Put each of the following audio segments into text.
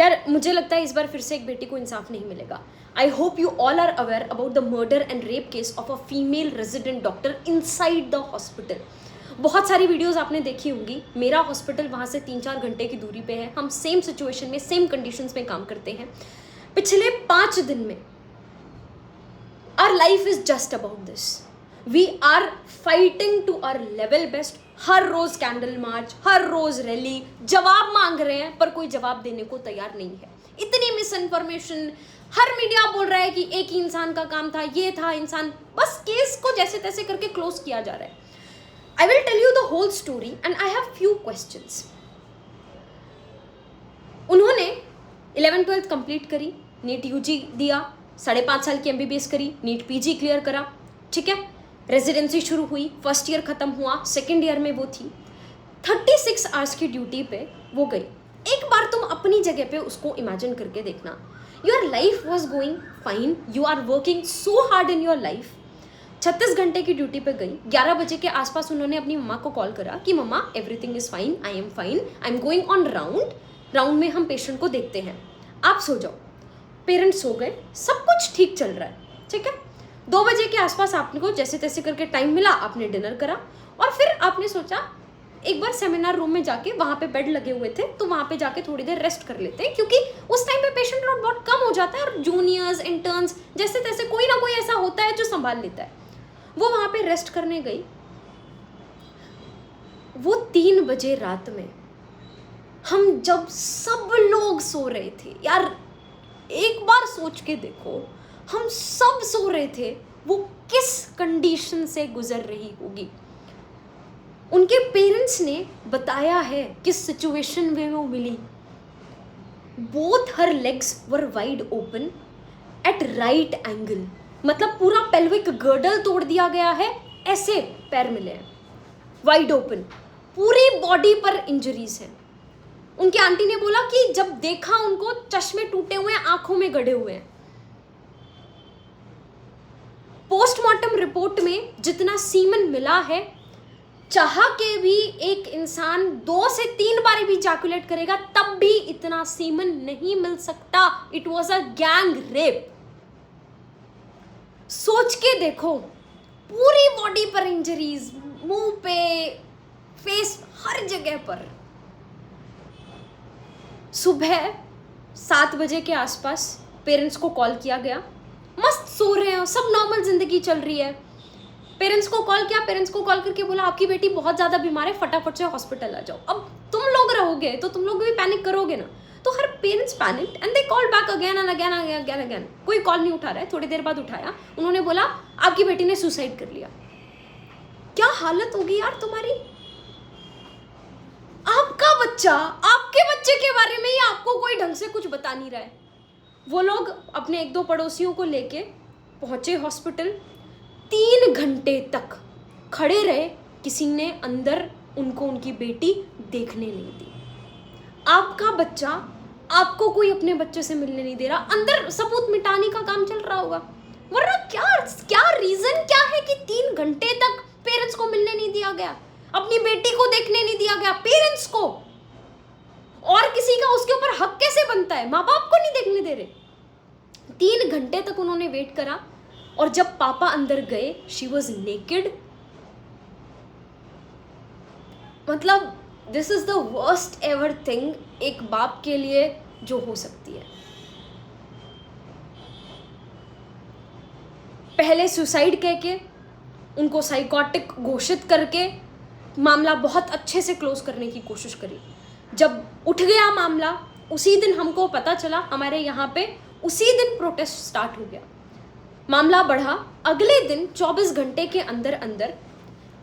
यार मुझे लगता है इस बार फिर से एक बेटी को इंसाफ नहीं मिलेगा. I hope you all are aware about the murder and rape case of a female resident doctor inside the hospital. बहुत सारी वीडियोस आपने देखी होंगी. मेरा हॉस्पिटल वहाँ से 3-4 घंटे की दूरी पे है. हम सेम सिचुएशन में, सेम कंडीशंस में काम करते हैं. पिछले 5 दिन में our life is just about this. We are fighting to our level best. हर रोज कैंडल मार्च, हर रोज रैली, जवाब मांग रहे हैं पर कोई जवाब देने को तैयार नहीं है. इतनी मिस इन्फॉर्मेशन, हर मीडिया बोल रहा है कि एक ही इंसान का काम था, ये था इंसान. बस केस को जैसे तैसे करके क्लोज किया जा रहा है. I will tell you the whole story and I have few questions. उन्होंने 11th-12th कंप्लीट करी, नीट यूजी दिया, 5.5 साल की MBBS करी, नीट PG क्लियर करा, ठीक है. रेजिडेंसी शुरू हुई, फर्स्ट ईयर खत्म हुआ, सेकेंड ईयर में वो थी. 36 आवर्स की ड्यूटी पे वो गई. एक बार तुम अपनी जगह पे उसको इमेजिन करके देखना. Your life was going fine, you are working so hard in your life. 36 घंटे की ड्यूटी पे गई. 11 बजे के आसपास उन्होंने अपनी मम्मा को कॉल करा कि मम्मा everything is fine, I am fine, I am going on round में हम पेशेंट को देखते हैं, आप सो जाओ. पेरेंट्स सो गए, सब कुछ ठीक चल रहा है, ठीक है. 2 बजे के आसपास आपको जैसे तैसे करके टाइम मिला, आपने डिनर करा और फिर आपने सोचा एक बार सेमिनार रूम में जाके, वहाँ पे बेड लगे हुए थे तो वहाँ पे जाके थोड़ी देर रेस्ट कर लेते हैं क्योंकि उस टाइम पे पेशेंट लोड बहुत कम हो जाता है और जूनियर्स, इंटर्न्स जैसे तैसे कोई ना कोई ऐसा होता है जो संभाल लेता है. वो वहाँ पे रेस्ट करने गई. वो 3 बजे रात में, हम जब सब लोग सो रहे थे, यार एक बार सोच के देखो, हम सब सो रहे थे, वो किस कंडीशन से गुजर रही होगी. उनके पेरेंट्स ने बताया है किस सिचुएशन में वो मिली. Both her legs were wide open at right angle. मतलब पूरा पेल्विक गर्डल तोड़ दिया गया है, ऐसे पैर मिले हैं वाइड ओपन. पूरी बॉडी पर इंजरीज हैं. उनकी आंटी ने बोला कि जब देखा उनको, चश्मे टूटे हुए हैं, आंखों में गड़े हुए हैं. पोस्टमार्टम रिपोर्ट में जितना सीमन मिला है, चाह के भी एक इंसान 2 से 3 बार भी इजैकुलेट करेगा तब भी इतना सीमन नहीं मिल सकता. It was a gang rape. सोच के देखो, पूरी बॉडी पर इंजरीज, मुंह पे, फेस, हर जगह पर. सुबह 7 बजे के आसपास पेरेंट्स को कॉल किया गया. मस्त सो रहे हैं, सब नॉर्मल जिंदगी चल रही है. पेरेंट्स को कॉल किया, पेरेंट्स को कॉल करके बोला आपकी बेटी बहुत ज़्यादा बीमार है, फटाफट से हॉस्पिटल आ जाओ. अब तुम लोग रहोगे तो तुम लोग भी पैनिक करोगे ना. तो her parents panicked and they call back again and again again again. कोई कॉल नहीं उठा रहा है. थोड़ी देर बाद उठाया. उन्होंने बोला आपकी बेटी ने सुसाइड कर लिया. क्या हालत होगी यार तुम्हारी. आपका बच्चा, आपके बच्चे के बारे में ही आपको कोई ढंग से कुछ बता नहीं रहा है. वो लोग अपने 1-2 पड़ोसियों को लेके पहुंचे हॉस्पिटल. 3 घंटे तक खड़े रहे. किसी ने अंदर उनको उनकी बेटी देखने नहीं दी. आपका बच्चा, आपको कोई अपने बच्चे से मिलने नहीं दे रहा. अंदर सबूत मिटाने का काम चल रहा होगा. वरना क्या रीजन क्या है कि 3 घंटे तक पेरेंट्स को मिलने नहीं दिया गया, अपनी बेटी को देखने नहीं दिया गया. पेरेंट्स को और किसी का उसके ऊपर हक कैसे बनता है. माँ बाप को नहीं देखने दे रहे. 3 घंटे तक उन्होंने वेट करा और जब पापा अंदर गए, शी वॉज नेकेड. मतलब this is the worst ever thing एक बाप के लिए जो हो सकती है. पहले सुसाइड कह के, उनको साइकोटिक घोषित करके मामला बहुत अच्छे से क्लोज करने की कोशिश करी. जब उठ गया मामला, उसी दिन हमको पता चला, हमारे यहाँ पे उसी दिन प्रोटेस्ट स्टार्ट हो गया. मामला बढ़ा. अगले दिन 24 घंटे के अंदर अंदर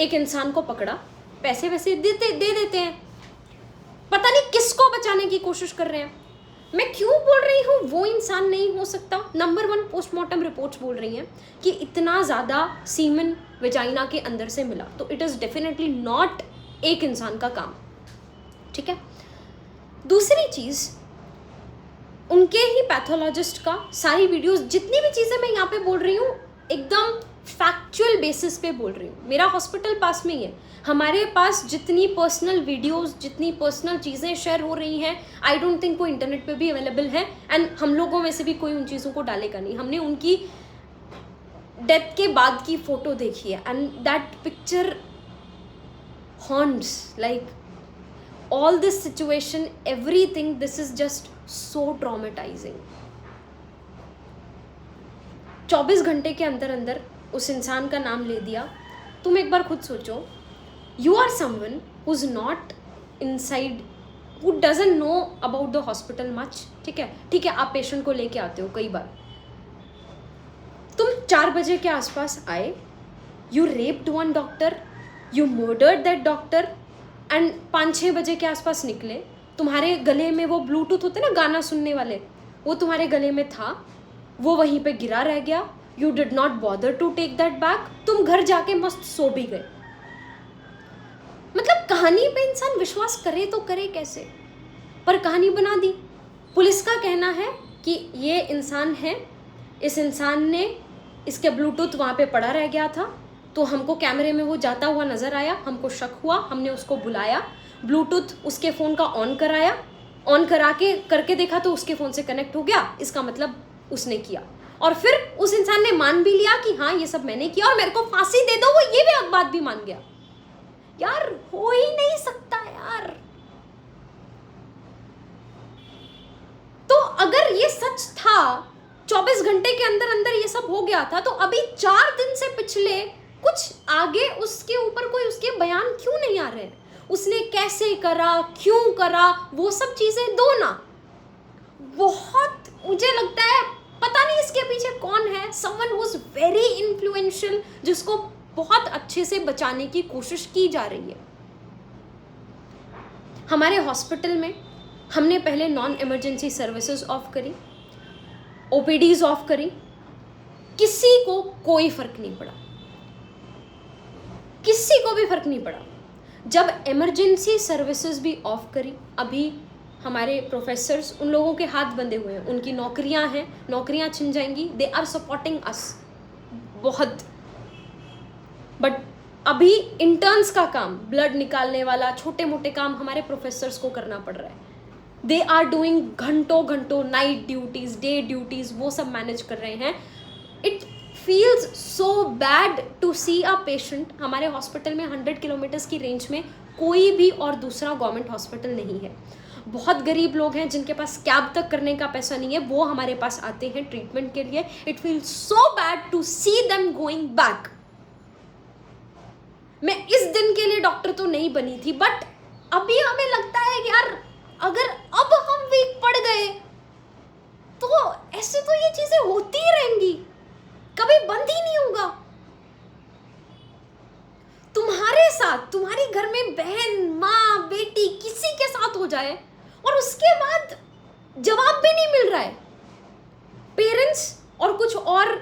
एक इंसान को पकड़ा. पैसे वैसे दे देते हैं. पता नहीं किसको बचाने की कोशिश कर रहे हैं. मैं क्यों बोल रही हूँ वो इंसान नहीं हो सकता. नंबर 1 पोस्टमार्टम रिपोर्ट्स बोल रही हैं कि इतना ज़्यादा सीमन वेजाइना के अंदर से मिला, तो इट इज़ डेफिनेटली नॉट एक इंसान का काम. ठीक है. दूसरी चीज़, उनके ही पैथोलॉजिस्ट का सारी वीडियोस, जितनी भी चीज़ें मैं यहाँ पे बोल रही हूँ, एकदम फैक्चुअल बेसिस पे बोल रही हूँ, मेरा हॉस्पिटल पास में ही है, हमारे पास जितनी पर्सनल वीडियोस, जितनी पर्सनल चीज़ें शेयर हो रही हैं, आई डोंट थिंक वो इंटरनेट पे भी अवेलेबल है, एंड हम लोगों में से भी कोई उन चीज़ों को डालेगा नहीं। हमने उनकी डेथ के बाद की फ़ोटो देखी है, and that picture haunts, like all this situation, everything, this is just so traumatizing. 24 घंटे के अंदर अंदर उस इंसान का नाम ले दिया। तुम एक बार खुद सोचो, you are someone who is not inside, who doesn't know about the hospital much, ठीक है, आप पेशेंट को लेके आते हो कई बार, तुम 4 बजे के आसपास आए, you raped one doctor, you murdered that doctor, and 5-6 बजे के आसपास निकले, तुम्हारे गले में वो ब्लूटूथ होते ना गाना सुनने वाले, वो तुम्हारे गले में था, वो वहीं पे गिरा रह गया, you did not bother to take that back, तुम घर जाके मस्त सो भी गए। मतलब कहानी पे इंसान विश्वास करे तो करे कैसे, पर कहानी बना दी। पुलिस का कहना है कि ये इंसान है, इस इंसान ने, इसके ब्लूटूथ वहाँ पे पड़ा रह गया था, तो हमको कैमरे में वो जाता हुआ नज़र आया, हमको शक हुआ, हमने उसको बुलाया, ब्लूटूथ उसके फ़ोन का ऑन कराया, ऑन करा के करके देखा तो उसके फ़ोन से कनेक्ट हो गया, इसका मतलब उसने किया, और फिर उस इंसान ने मान भी लिया कि हाँ ये सब मैंने किया और मेरे को फांसी दे दो, वो ये भी बात भी मान गया। यार हो ही नहीं सकता यार। तो अगर ये सच था, 24 घंटे के अंदर अंदर ये सब हो गया था, तो अभी 4 दिन से पिछले कुछ आगे उसके ऊपर कोई उसके बयान क्यों नहीं आ रहे हैं? उसने कैसे करा, क्यों करा, वो सब चीजें दो ना। बहुत मुझे लगता है पता नहीं इसके पीछे कौन है, someone who is very influential, जिसको बहुत अच्छे से बचाने की कोशिश की जा रही है। हमारे हॉस्पिटल में हमने पहले नॉन इमरजेंसी सर्विसेज ऑफ करी, ओपीडीज ऑफ करी, किसी को कोई फर्क नहीं पड़ा, किसी को भी फर्क नहीं पड़ा। जब इमरजेंसी सर्विसेज भी ऑफ करी, अभी हमारे प्रोफेसर्स, उन लोगों के हाथ बंधे हुए हैं, उनकी नौकरियां हैं, नौकरियां छिन जाएंगी, दे आर सपोर्टिंग अस बहुत, बट अभी इंटर्न्स का काम, ब्लड निकालने वाला छोटे मोटे काम हमारे प्रोफेसर्स को करना पड़ रहा है। दे आर डूइंग घंटों नाइट ड्यूटीज, डे ड्यूटीज, वो सब मैनेज कर रहे हैं। It feels so bad to see a patient. हमारे हॉस्पिटल में 100 किलोमीटर्स की रेंज में कोई भी और दूसरा गवर्नमेंट हॉस्पिटल नहीं है। बहुत गरीब लोग हैं जिनके पास कैब तक करने का पैसा नहीं है, वो हमारे पास आते हैं ट्रीटमेंट के लिए। It feels so bad to see them going back. मैं इस दिन के लिए डॉक्टर तो नहीं बनी थी, बट अभी हमें लगता है कि यार अगर अब हम वीक पड़ गए तो ऐसे तो ये चीजें होती ही रहेंगी, कभी बंद ही नहीं होगा। तुम्हारे साथ, तुम्हारे घर में बहन, माँ, बेटी, किसी के साथ हो जाए और उसके बाद जवाब भी नहीं मिल रहा है। पेरेंट्स और कुछ और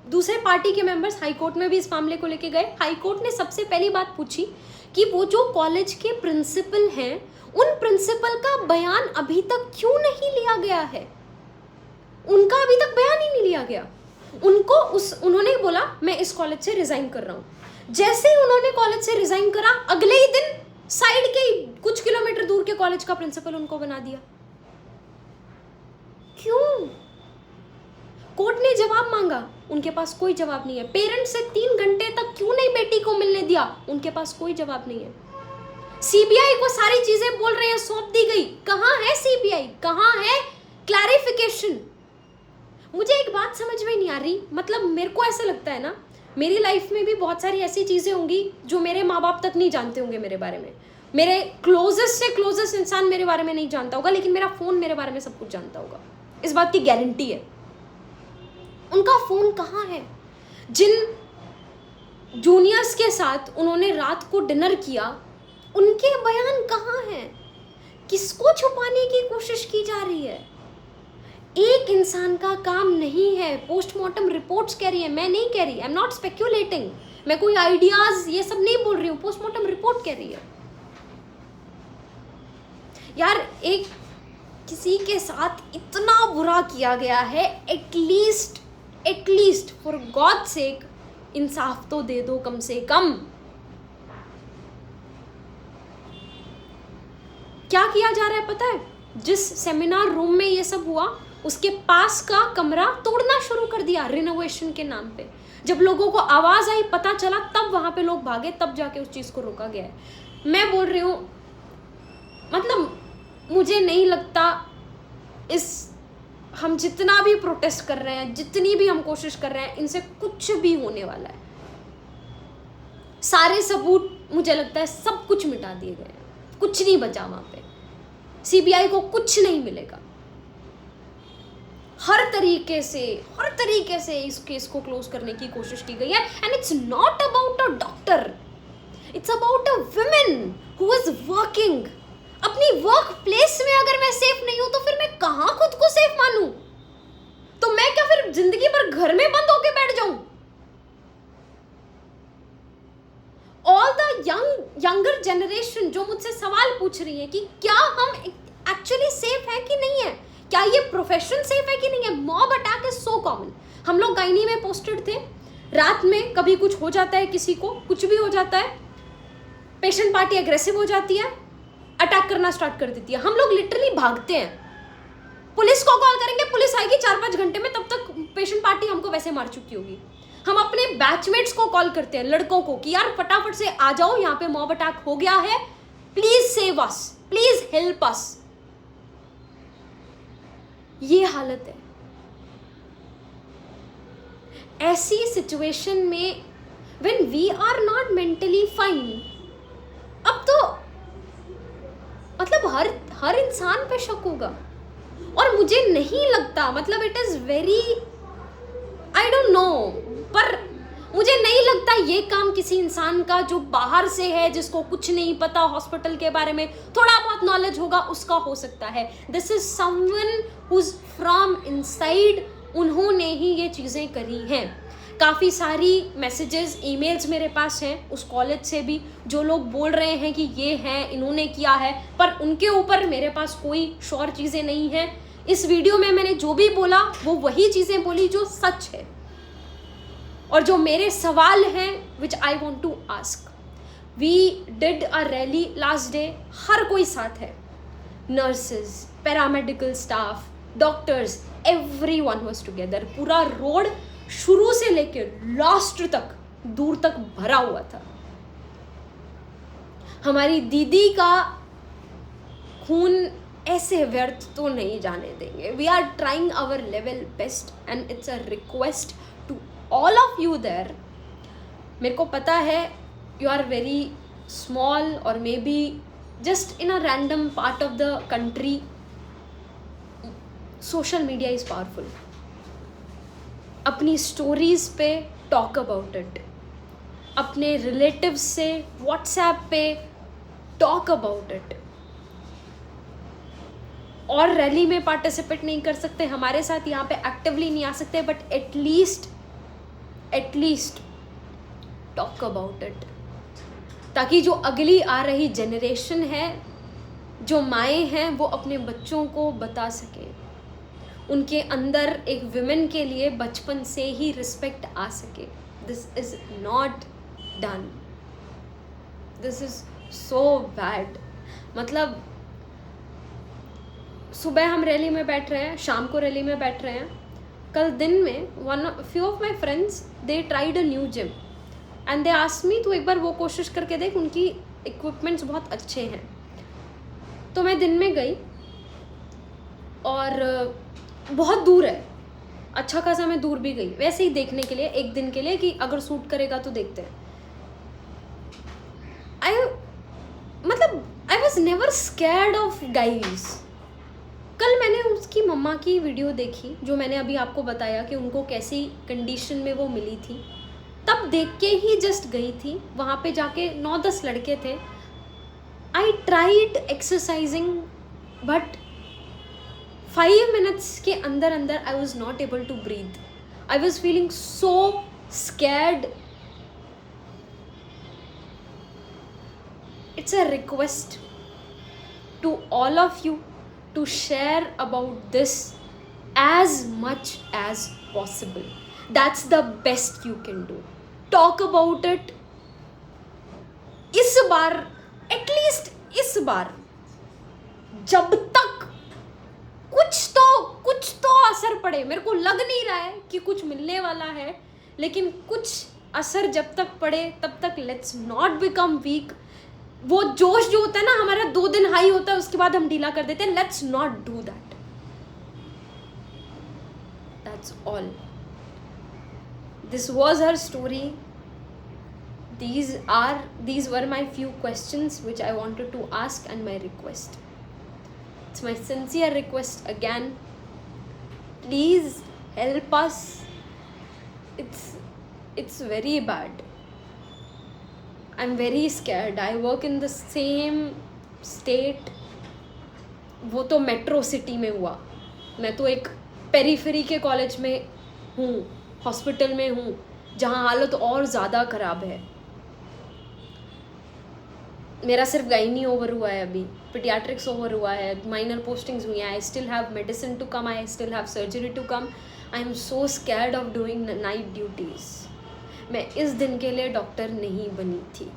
दूसरे पार्टी के मेंबर्स हाई कोर्ट में भी इस मामले को लेके गए। हाई कोर्ट ने सबसे पहली बात पूछी कि वो जो कॉलेज के प्रिंसिपल हैं, उन प्रिंसिपल का बयान अभी तक क्यों नहीं लिया गया है। उनका अभी तक बयान ही नहीं लिया गया। उन्होंने बोला मैं इस कॉलेज से रिजाइन कर रहा हूँ। जैसे ही उन्होंने कॉलेज से रिजाइन करा, अगले ही दिन साइड के कुछ किलोमीटर दूर के कॉलेज का प्रिंसिपल उनको बना दिया। क्यों? कोर्ट ने जवाब मांगा, उनके पास कोई जवाब नहीं है। पेरेंट्स से 3 घंटे तक क्यों नहीं बेटी को मिलने दिया, उनके पास कोई जवाब नहीं है। सीबीआई को सारी चीजें बोल रहे हैं सौंप दी गई, कहाँ है सीबीआई, कहाँ है क्लैरिफिकेशन। मुझे एक बात समझ में नहीं आ रही, मतलब मेरे को ऐसा लगता है ना, मेरी लाइफ में भी बहुत सारी ऐसी चीजें होंगी जो मेरे माँ बाप तक नहीं जानते होंगे मेरे बारे में, मेरे क्लोजेस्ट से क्लोजेस्ट इंसान मेरे बारे में नहीं जानता होगा, लेकिन मेरा फोन मेरे बारे में सब कुछ जानता होगा, इस बात की गारंटी है। उनका फोन कहाँ है? जिन जूनियर्स के साथ उन्होंने रात को डिनर किया, उनके बयान कहाँ हैं? किसको छुपाने की कोशिश की जा रही है? एक इंसान का काम नहीं है। पोस्टमार्टम रिपोर्ट्स कह रही है, मैं नहीं कह रही, आई एम नॉट स्पेक्यूलेटिंग, मैं कोई आइडियाज ये सब नहीं बोल रही हूँ, पोस्टमार्टम रिपोर्ट कह रही है। यार एक किसी के साथ इतना बुरा किया गया है, एटलीस्ट फॉर गॉड सेक इंसाफ तो दे दो कम से कम। क्या किया जा रहा है पता है? जिस सेमिनार रूम में ये सब हुआ उसके पास का कमरा तोड़ना शुरू कर दिया रिनोवेशन के नाम पे। जब लोगों को आवाज आई, पता चला, तब वहां पे लोग भागे, तब जाके उस चीज को रोका गया है। मैं बोल रही हूँ, मतलब मुझे नहीं लगता हम जितना भी प्रोटेस्ट कर रहे हैं, जितनी भी हम कोशिश कर रहे हैं, इनसे कुछ भी होने वाला है। सारे सबूत मुझे लगता है सब कुछ मिटा दिए गए हैं, कुछ नहीं बचा वहां पे। सीबीआई को कुछ नहीं मिलेगा। हर तरीके से इस केस को क्लोज करने की कोशिश की गई है। And it's not about a doctor, it's about a women who is working. अपनी वर्क प्लेस में अगर मैं सेफ नहीं हूं तो फिर मैं कहां खुद को सेफ मानूं? तो मैं क्या फिर जिंदगी भर घर में बंद होके बैठ जाऊं? ऑल द यंगर जनरेशन जो मुझसे सवाल पूछ रही है कि क्या हम एक्चुअली सेफ है कि नहीं है, क्या ये प्रोफेशन सेफ है कि नहीं है। Mob attack is so common. हम लोग गायनी में पोस्टेड थे, रात में कभी कुछ हो जाता है, किसी को कुछ भी हो जाता है, पेशेंट पार्टी एग्रेसिव हो जाती है, अटैक करना स्टार्ट कर देती है, हम लोग लिटरली भागते हैं। पुलिस को कॉल करेंगे, पुलिस आएगी 4-5 घंटे में, तब तक पेशेंट पार्टी हमको वैसे मार चुकी होगी। हम अपने बैचमेट्स को कॉल करते हैं, लड़कों को, कि यार फटाफट से आ जाओ, यहाँ पे मॉब अटैक हो गया है, please save us, please help us. ये हालत है। ऐसी सिचुएशन में when we are not mentally fine, अब तो मतलब हर इंसान पे शक होगा। और मुझे नहीं लगता, मतलब it is very, I don't know, पर मुझे नहीं लगता ये काम किसी इंसान का जो बाहर से है, जिसको कुछ नहीं पता हॉस्पिटल के बारे में, थोड़ा बहुत नॉलेज होगा, उसका हो सकता है। This is someone whose from inside, उन्होंने ही ये चीज़ें करी हैं। काफ़ी सारी मैसेजेस, ईमेल्स मेरे पास हैं उस कॉलेज से भी, जो लोग बोल रहे हैं कि ये हैं, इन्होंने किया है, पर उनके ऊपर मेरे पास कोई श्योर चीज़ें नहीं हैं। इस वीडियो में मैंने जो भी बोला वो वही चीज़ें बोली जो सच है, और जो मेरे सवाल हैं which I want to ask. We did a rally last day, हर कोई साथ है, nurses, paramedical staff, doctors, everyone was together. पूरा रोड शुरू से लेकर लास्ट तक, दूर तक भरा हुआ था। हमारी दीदी का खून ऐसे व्यर्थ तो नहीं जाने देंगे। We are trying our level best and it's a request to all of you there. मेरे को पता है यू आर वेरी स्मॉल और maybe just in a random part of the country. Social media is powerful. अपनी stories पे talk about it, अपने relatives से WhatsApp पे टॉक अबाउट इट। और रैली में पार्टिसिपेट नहीं कर सकते, हमारे साथ यहाँ पे एक्टिवली नहीं आ सकते, but at least talk about it, ताकि जो अगली आ रही जनरेशन है, जो माएँ हैं, वो अपने बच्चों को बता सके, उनके अंदर एक विमेन के लिए बचपन से ही रिस्पेक्ट आ सके। This is not done, this is so bad. मतलब सुबह हम रैली में बैठ रहे हैं, शाम को रैली में बैठ रहे हैं। कल दिन में few of my friends they tried a new gym and they asked me, तो एक बार वो कोशिश करके देख, उनकी इक्विपमेंट्स बहुत अच्छे हैं। तो मैं दिन में गई और बहुत दूर है, अच्छा खासा मैं दूर भी गई, वैसे ही देखने के लिए, एक दिन के लिए, कि अगर सूट करेगा तो देखते हैं। I was never scared of guys. कल मैंने उसकी मम्मा की वीडियो देखी, जो मैंने अभी आपको बताया कि उनको कैसी कंडीशन में वो मिली थी, तब देख के ही जस्ट गई थी। वहाँ पे जाके 9-10 लड़के थे। I tried exercising but 5 minutes के अंदर I was not able to breathe. I was feeling so scared. It's a request to all of you to share about this as much as possible. That's the best you can do. Talk about it. इस बार, at least इस बार, जब तक कुछ तो असर पड़े, मेरे को लग नहीं रहा है कि कुछ मिलने वाला है, लेकिन कुछ असर जब तक पड़े तब तक लेट्स नॉट बिकम वीक। वो जोश जो होता है ना हमारा 2 दिन हाई होता है, उसके बाद हम ढीला कर देते हैं। Let's not do that. That's all. This was her story. These were my few questions which I wanted to ask, and my request. It's my sincere request again. Please help us. It's very bad. I'm very scared. I work in the same state. वो तो metro city में हुआ, मैं तो एक periphery के college में हूँ, हॉस्पिटल में हूँ, जहाँ हालत और ज़्यादा ख़राब है। मेरा सिर्फ गाइनी ओवर हुआ है, अभी पीडियाट्रिक्स ओवर हुआ है, माइनर पोस्टिंग्स हुई हैं। I still have medicine to come, I still have surgery to come. I am so scared of doing night duties. मैं इस दिन के लिए डॉक्टर नहीं बनी थी।